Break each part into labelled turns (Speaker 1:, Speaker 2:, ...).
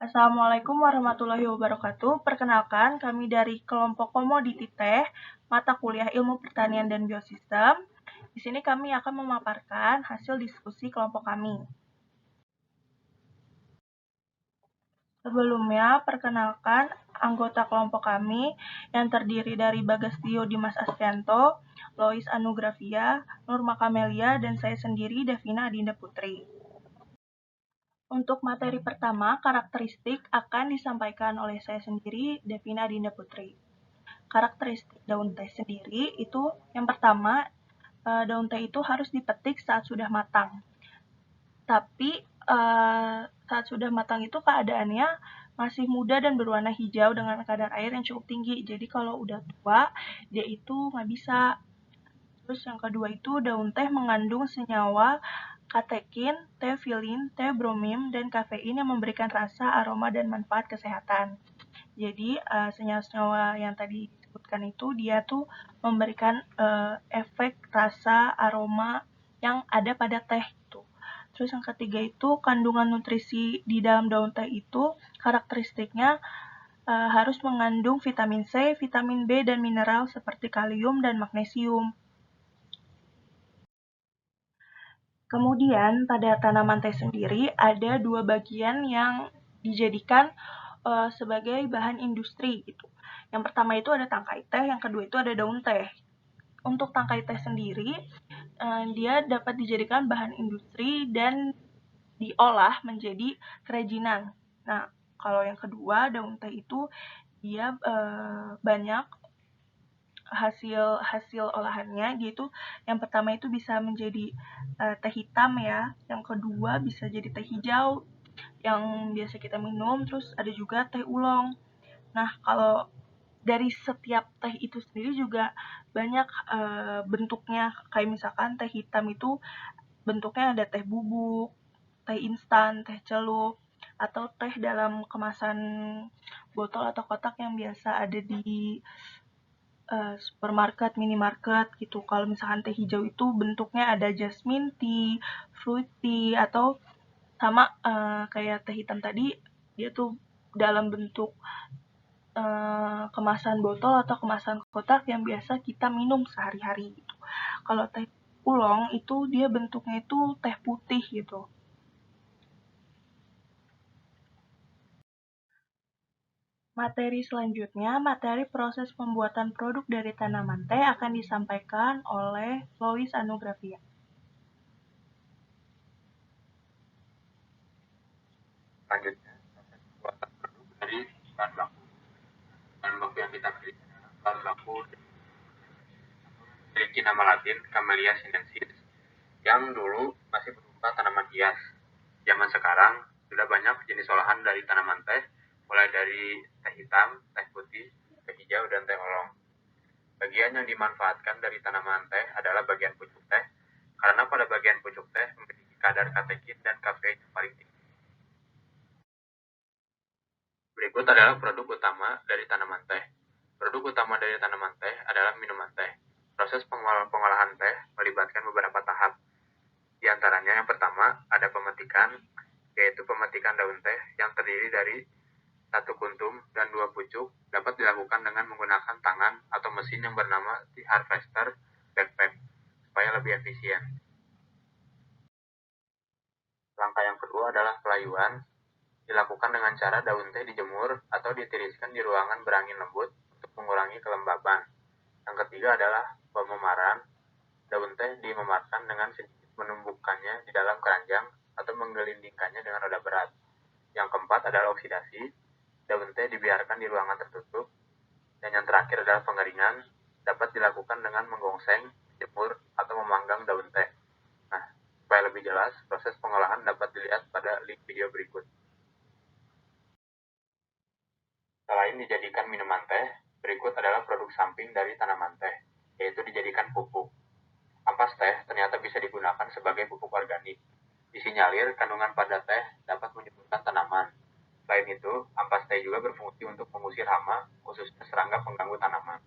Speaker 1: Assalamualaikum warahmatullahi wabarakatuh. Perkenalkan, kami dari kelompok komoditi teh, mata kuliah Ilmu Pertanian dan Biosistem. Di sini kami akan memaparkan hasil diskusi kelompok kami. Sebelumnya, perkenalkan anggota kelompok kami yang terdiri dari Bagastio Dimas Astianto, Lois Anugrafia, Nurma Kamelia, dan saya sendiri, Devina Adinda Putri. Untuk materi pertama, karakteristik akan disampaikan oleh saya sendiri, Devina Adinda Putri. Karakteristik daun teh sendiri itu yang pertama, daun teh itu harus dipetik saat sudah matang. Tapi saat sudah matang itu keadaannya masih muda dan berwarna hijau dengan kadar air yang cukup tinggi. Jadi kalau udah tua, dia itu nggak bisa. Terus yang kedua itu daun teh mengandung senyawa katekin, tefilin, tebromim, dan kafein yang memberikan rasa, aroma, dan manfaat kesehatan. Jadi senyawa-senyawa yang tadi disebutkan itu dia tuh memberikan efek rasa, aroma yang ada pada teh itu. Terus yang ketiga itu kandungan nutrisi di dalam daun teh itu karakteristiknya harus mengandung vitamin C, vitamin B, dan mineral seperti kalium dan magnesium. Kemudian pada tanaman teh sendiri ada dua bagian yang dijadikan sebagai bahan industri gitu. Yang pertama itu ada tangkai teh, yang kedua itu ada daun teh. Untuk tangkai teh sendiri, dia dapat dijadikan bahan industri dan diolah menjadi kerajinan. Nah, kalau yang kedua daun teh itu dia banyak hasil olahannya gitu. Yang pertama itu bisa menjadi teh hitam ya, yang kedua bisa jadi teh hijau yang biasa kita minum, terus ada juga teh oolong. Nah, kalau dari setiap teh itu sendiri juga banyak bentuknya, kayak misalkan teh hitam itu bentuknya ada teh bubuk, teh instan, teh celup, atau teh dalam kemasan botol atau kotak yang biasa ada di supermarket, minimarket gitu. Kalau misalkan teh hijau itu bentuknya ada jasmine tea, fruit tea, atau sama kayak teh hitam tadi, dia tuh dalam bentuk kemasan botol atau kemasan kotak yang biasa kita minum sehari-hari gitu. Kalau teh oolong itu dia bentuknya itu teh putih gitu. Materi selanjutnya, materi proses pembuatan produk dari tanaman teh akan disampaikan oleh Lois Anugrafia.
Speaker 2: Selanjutnya, proses pembuatan produk dari bahan baku. Bahan baku yang kita pilih adalah bahan baku memiliki nama latin Camellia sinensis yang dulu masih berupa tanaman hias. Zaman sekarang sudah banyak jenis olahan dari tanaman teh, mulai dari teh hitam, teh putih, teh hijau, dan teh oolong. Bagian yang dimanfaatkan dari tanaman teh adalah bagian pucuk teh, karena pada bagian pucuk teh memiliki kadar katekin dan kafein yang paling tinggi. Berikut adalah produk utama dari tanaman teh. Produk utama dari tanaman teh adalah minuman teh. Proses pengolahan teh melibatkan beberapa tahap. Di antaranya yang pertama ada pemetikan, yaitu pemetikan daun teh yang terdiri dari satu kuntum dan dua pucuk dapat dilakukan dengan menggunakan tangan atau mesin yang bernama tea harvester backpack supaya lebih efisien. Langkah yang kedua adalah pelayuan, dilakukan dengan cara daun teh dijemur atau ditiriskan di ruangan berangin lembut untuk mengurangi kelembaban. Yang ketiga adalah pememaran, daun teh dimemarkan dengan sedikit menumbuhkannya di dalam keranjang atau menggelindingkannya dengan roda berat. Yang keempat adalah oksidasi, daun teh dibiarkan di ruangan tertutup. Dan yang terakhir adalah pengeringan, dapat dilakukan dengan menggongseng, jemur, atau memanggang daun teh. Nah, supaya lebih jelas, proses pengolahan dapat dilihat pada link video berikut. Selain dijadikan minuman teh, berikut adalah produk samping dari tanaman teh, yaitu dijadikan pupuk. Ampas teh ternyata bisa digunakan sebagai pupuk organik. Disinyalir kandungan pada teh dapat menyuburkan tanaman. Selain itu, ampas teh juga berfungsi untuk mengusir hama, khususnya serangga pengganggu tanaman.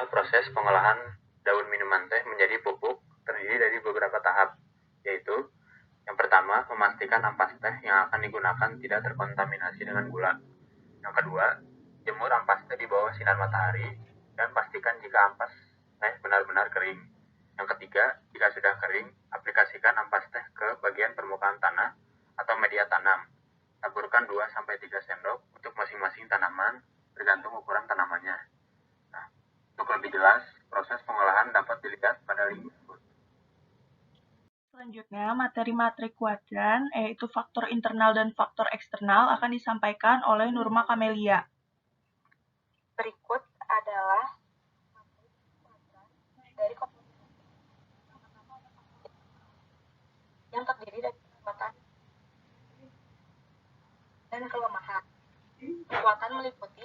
Speaker 2: Proses pengolahan daun minuman teh menjadi pupuk terdiri dari beberapa tahap. pertama, memastikan ampas teh yang akan digunakan tidak terkontaminasi dengan gula. Yang kedua, jemur ampas teh di bawah sinar matahari dan pastikan jika ampas teh benar-benar kering. Yang ketiga, jika sudah kering, aplikasikan ampas teh ke bagian permukaan tanah atau media tanam. Taburkan 2-3 sendok untuk masing-masing tanaman, tergantung ukuran tanamannya. Nah, untuk lebih jelas, proses pengolahan dapat dilihat pada link berikut.
Speaker 1: Selanjutnya, materi-materi kuadran, yaitu faktor internal dan faktor eksternal, akan disampaikan oleh Nurma Kamelia.
Speaker 3: Berikut adalah dari yang terdiri dari kekuatan dan kelemahan. Kekuatan meliputi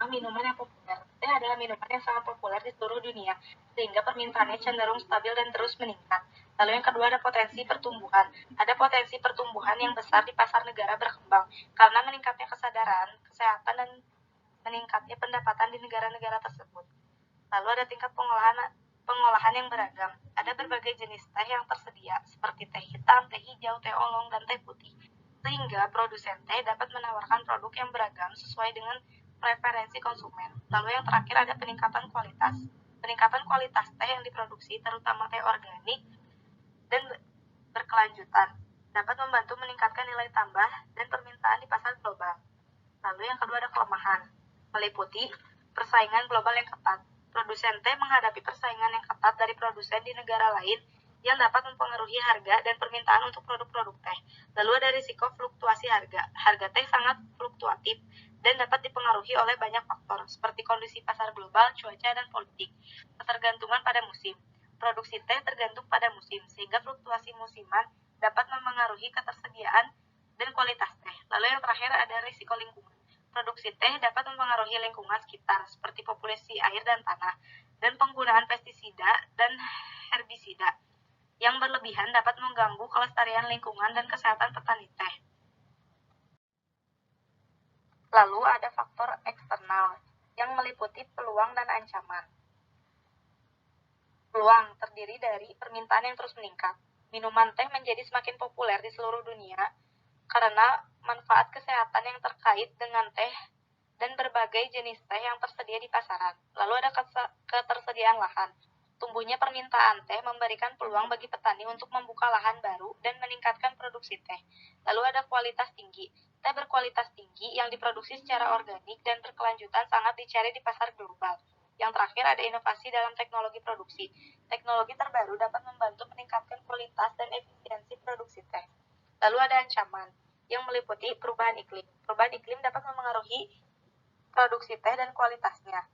Speaker 3: minuman yang populer. Teh adalah minuman yang sangat populer di seluruh dunia, sehingga permintaannya cenderung stabil dan terus meningkat. Lalu yang kedua ada potensi pertumbuhan. Ada potensi pertumbuhan yang besar di pasar negara berkembang, karena meningkatnya kesadaran, kesehatan, dan meningkatnya pendapatan di negara-negara tersebut. Lalu ada tingkat pengolahan yang beragam. Ada berbagai jenis teh yang tersedia, seperti teh hitam, teh hijau, teh oolong, dan teh putih. Sehingga produsen teh dapat menawarkan produk yang beragam sesuai dengan preferensi konsumen. Lalu yang terakhir ada peningkatan kualitas. Peningkatan kualitas teh yang diproduksi, terutama teh organik dan berkelanjutan, dapat membantu meningkatkan nilai tambah dan permintaan di pasar global. Lalu yang kedua ada kelemahan, meliputi persaingan global yang ketat. Produsen teh menghadapi persaingan yang ketat dari produsen di negara lain yang dapat mempengaruhi harga dan permintaan untuk produk-produk teh. Lalu ada risiko fluktuasi harga. Harga teh sangat fluktuatif dan dapat dipengaruhi oleh banyak faktor, seperti kondisi pasar global, cuaca, dan politik. Ketergantungan pada musim. Produksi teh tergantung pada musim, sehingga fluktuasi musiman dapat memengaruhi ketersediaan dan kualitas teh. Lalu yang terakhir ada risiko lingkungan. Produksi teh dapat mempengaruhi lingkungan sekitar, seperti populasi air dan tanah, dan penggunaan pestisida dan herbisida yang berlebihan dapat mengganggu kelestarian lingkungan dan kesehatan petani teh. Lalu ada faktor eksternal yang meliputi peluang dan ancaman. Peluang terdiri dari permintaan yang terus meningkat. Minuman teh menjadi semakin populer di seluruh dunia karena manfaat kesehatan yang terkait dengan teh dan berbagai jenis teh yang tersedia di pasaran. Lalu ada ketersediaan lahan. Tumbuhnya permintaan teh memberikan peluang bagi petani untuk membuka lahan baru dan meningkatkan produksi teh. Lalu ada kualitas tinggi. Teh berkualitas tinggi yang diproduksi secara organik dan berkelanjutan sangat dicari di pasar global. Yang terakhir ada inovasi dalam teknologi produksi. Teknologi terbaru dapat membantu meningkatkan kualitas dan efisiensi produksi teh. Lalu ada ancaman yang meliputi perubahan iklim. Perubahan iklim dapat memengaruhi produksi teh dan kualitasnya.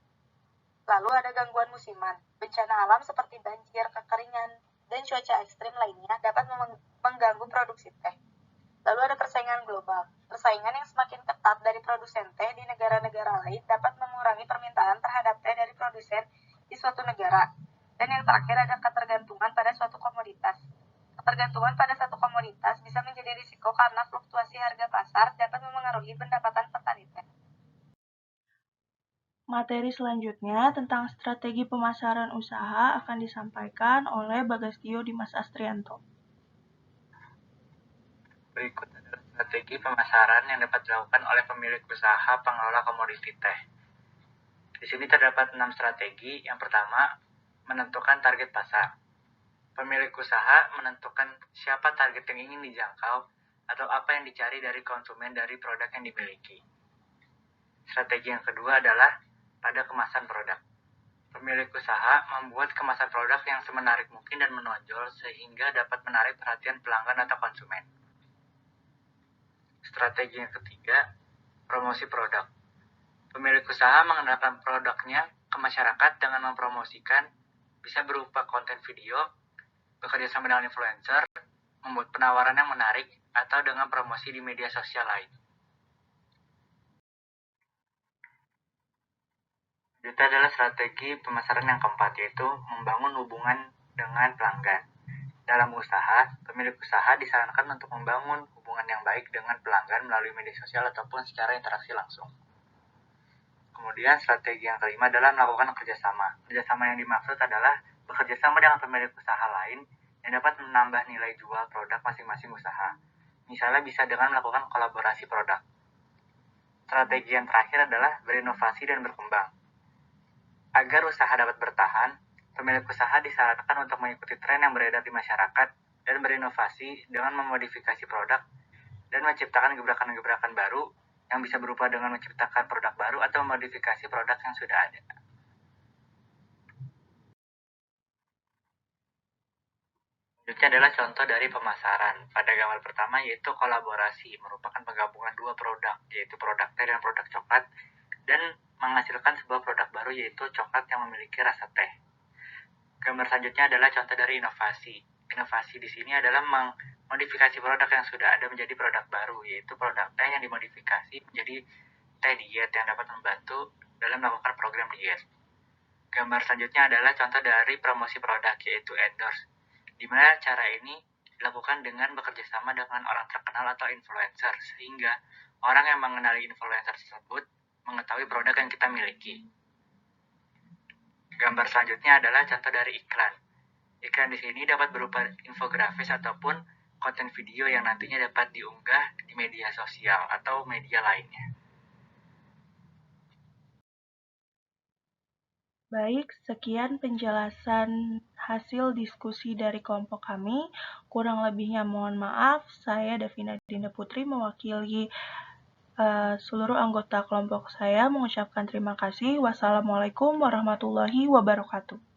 Speaker 3: Lalu ada gangguan musiman. Bencana alam seperti banjir, kekeringan, dan cuaca ekstrim lainnya dapat mengganggu produksi teh. Lalu ada persaingan global. Persaingan yang semakin ketat dari produsen teh di negara-negara lain dapat mengurangi permintaan terhadap teh dari produsen di suatu negara. Dan yang terakhir ada ketergantungan pada suatu komoditas. Ketergantungan pada satu komoditas bisa menjadi risiko karena fluktuasi harga pasar dapat memengaruhi pendapatan petani teh.
Speaker 1: Materi selanjutnya tentang strategi pemasaran usaha akan disampaikan oleh Bagastio Dimas Astrianto.
Speaker 4: Berikut adalah strategi pemasaran yang dapat dilakukan oleh pemilik usaha pengelola komoditi teh. Di sini terdapat 6 strategi. Yang pertama, menentukan target pasar. Pemilik usaha menentukan siapa target yang ingin dijangkau atau apa yang dicari dari konsumen dari produk yang dimiliki. Strategi yang kedua adalah pada kemasan produk. Pemilik usaha membuat kemasan produk yang semenarik mungkin dan menonjol sehingga dapat menarik perhatian pelanggan atau konsumen. Strategi yang ketiga, promosi produk. Pemilik usaha mengenalkan produknya ke masyarakat dengan mempromosikan, bisa berupa konten video, bekerja sama dengan influencer, membuat penawaran yang menarik, atau dengan promosi di media sosial lain. Itu adalah strategi pemasaran yang keempat, yaitu membangun hubungan dengan pelanggan. Dalam usaha, pemilik usaha disarankan untuk membangun hubungan yang baik dengan pelanggan melalui media sosial ataupun secara interaksi langsung. Kemudian strategi yang kelima adalah melakukan kerjasama. Kerjasama yang dimaksud adalah bekerjasama dengan pemilik usaha lain yang dapat menambah nilai jual produk masing-masing usaha. Misalnya bisa dengan melakukan kolaborasi produk. Strategi yang terakhir adalah berinovasi dan berkembang. Agar usaha dapat bertahan, pemilik usaha disarankan untuk mengikuti tren yang beredar di masyarakat dan berinovasi dengan memodifikasi produk dan menciptakan gebrakan-gebrakan baru yang bisa berupa dengan menciptakan produk baru atau memodifikasi produk yang sudah ada. Selanjutnya adalah contoh dari pemasaran. Pada gambar pertama yaitu kolaborasi, merupakan penggabungan dua produk, yaitu produk teh dan produk coklat, dan menghasilkan sebuah produk baru yaitu coklat yang memiliki rasa teh. Gambar selanjutnya adalah contoh dari inovasi. Inovasi di sini adalah memodifikasi produk yang sudah ada menjadi produk baru, yaitu produk teh yang dimodifikasi menjadi teh diet yang dapat membantu dalam melakukan program diet. Gambar selanjutnya adalah contoh dari promosi produk, yaitu endorse, di mana cara ini dilakukan dengan bekerja sama dengan orang terkenal atau influencer, sehingga orang yang mengenali influencer tersebut mengetahui produk yang kita miliki. Gambar selanjutnya adalah contoh dari iklan. Iklan di sini dapat berupa infografis ataupun konten video yang nantinya dapat diunggah di media sosial atau media lainnya.
Speaker 1: Baik, sekian penjelasan hasil diskusi dari kelompok kami. Kurang lebihnya mohon maaf, saya Davina Dinda Putri mewakili seluruh anggota kelompok saya mengucapkan terima kasih. Wassalamualaikum warahmatullahi wabarakatuh.